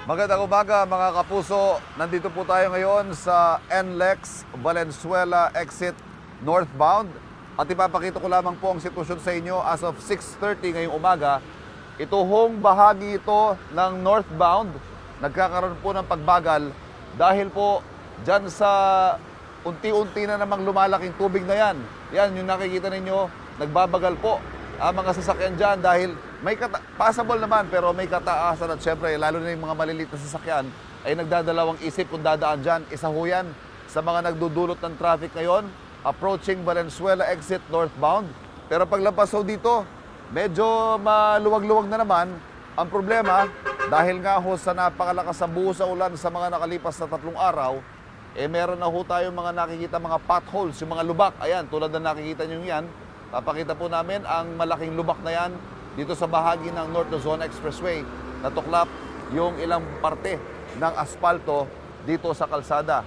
Magandang umaga mga kapuso. Nandito po tayo ngayon sa NLEX Valenzuela exit northbound. At ipapakita ko lamang po ang sitwasyon sa inyo as of 6:30 ngayong umaga. Ito hong bahagi ito ng northbound. Nagkakaroon po ng pagbagal dahil po dyan sa unti-unti na namang lumalaking tubig na yan. Yan yung nakikita ninyo, nagbabagal po ang mga sasakyan dyan dahil may passable naman pero may kataasan at syempre lalo na yung mga maliliit na sasakyan ay nagdadalawang isip kung dadaan dyan. Isa ho yan sa mga nagdudulot ng traffic ngayon approaching Valenzuela exit northbound. Pero paglampas ho dito, medyo maluwag-luwag na naman. Ang problema, dahil nga ho sa napakalakas sa buhos sa ulan sa mga nakalipas na 3 araw, meron na ho tayong mga nakikita mga potholes, yung mga lubak. Ayan, tulad na nakikita nyo yan. Papakita po namin ang malaking lubak na yan dito sa bahagi ng North Luzon Expressway. Natuklap yung ilang parte ng asfalto dito sa kalsada.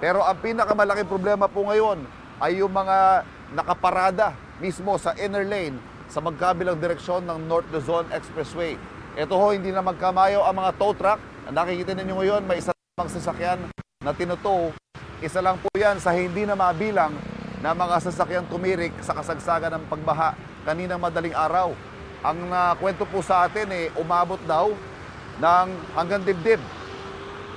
Pero ang pinakamalaking problema po ngayon ay yung mga nakaparada mismo sa inner lane sa magkabilang direksyon ng North Luzon Expressway. Ito ho, hindi na magkamayo ang mga tow truck. Nakikita ninyo ngayon, may isa lamang sasakyan na tinutow. Isa lang po yan sa hindi na mabilang na mga sasakyan tumirik sa kasagsagan ng pagbaha kaninang madaling araw. Ang kwento po sa atin umabot daw ng hanggang dibdib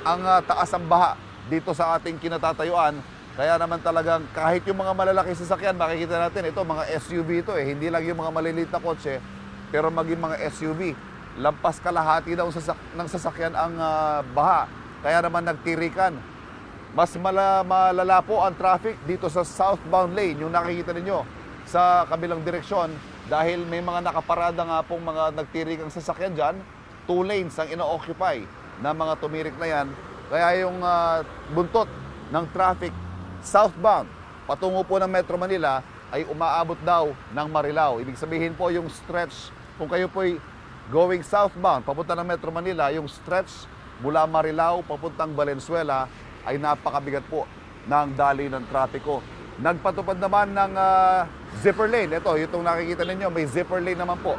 ang taas ang baha dito sa ating kinatatayuan. Kaya naman talagang kahit yung mga malalaki sasakyan, makikita natin ito, mga SUV ito hindi lang yung mga maliliit na kotse, pero maging mga SUV. Lampas kalahati daw ng sasakyan ang baha. Kaya naman nagtirikan. Mas malala po ang traffic dito sa southbound lane, yung nakikita ninyo sa kabilang direksyon dahil may mga nakaparada nga pong mga nagtirikang sasakyan dyan. 2 lanes ang ino-occupy na mga tumirik na yan. Kaya yung buntot ng traffic southbound patungo po ng Metro Manila ay umaabot daw ng Marilao. Ibig sabihin po yung stretch, kung kayo po'y going southbound papunta ng Metro Manila, yung stretch mula Marilao papuntang Valenzuela ay napakabigat po ng daloy ng trapiko. Nagpatupad naman ng zipper lane. Ito, itong nakikita ninyo, may zipper lane naman po.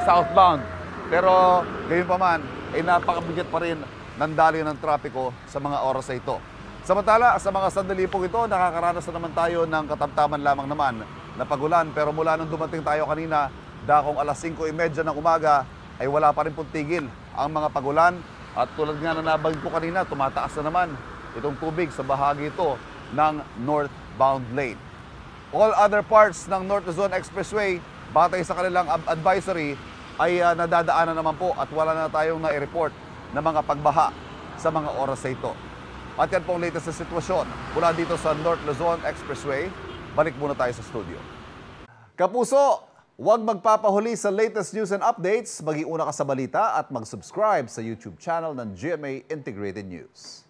Southbound. Pero gayon pa man, ay napakabigat pa rin ng daloy ng trapiko sa mga oras na ito. Samantala, sa mga sandali po ito, nakakaranas na naman tayo ng katamtaman lamang naman na pagulan. Pero mula nung dumating tayo kanina, dakong alas 5:30 ng umaga, ay wala pa rin pong tigil ang mga pagulan. At tulad nga na nabanggit ko kanina, tumataas na naman itong tubig sa bahagi ito ng northbound lane. All other parts ng North Luzon Expressway, batay sa kanilang advisory, ay nadadaanan naman po at wala na tayong na-report na mga pagbaha sa mga oras na ito. At yan pong latest na sitwasyon mula dito sa North Luzon Expressway. Balik muna tayo sa studio. Kapuso, huwag magpapahuli sa latest news and updates. Mag-iuna ka sa balita at mag-subscribe sa YouTube channel ng GMA Integrated News.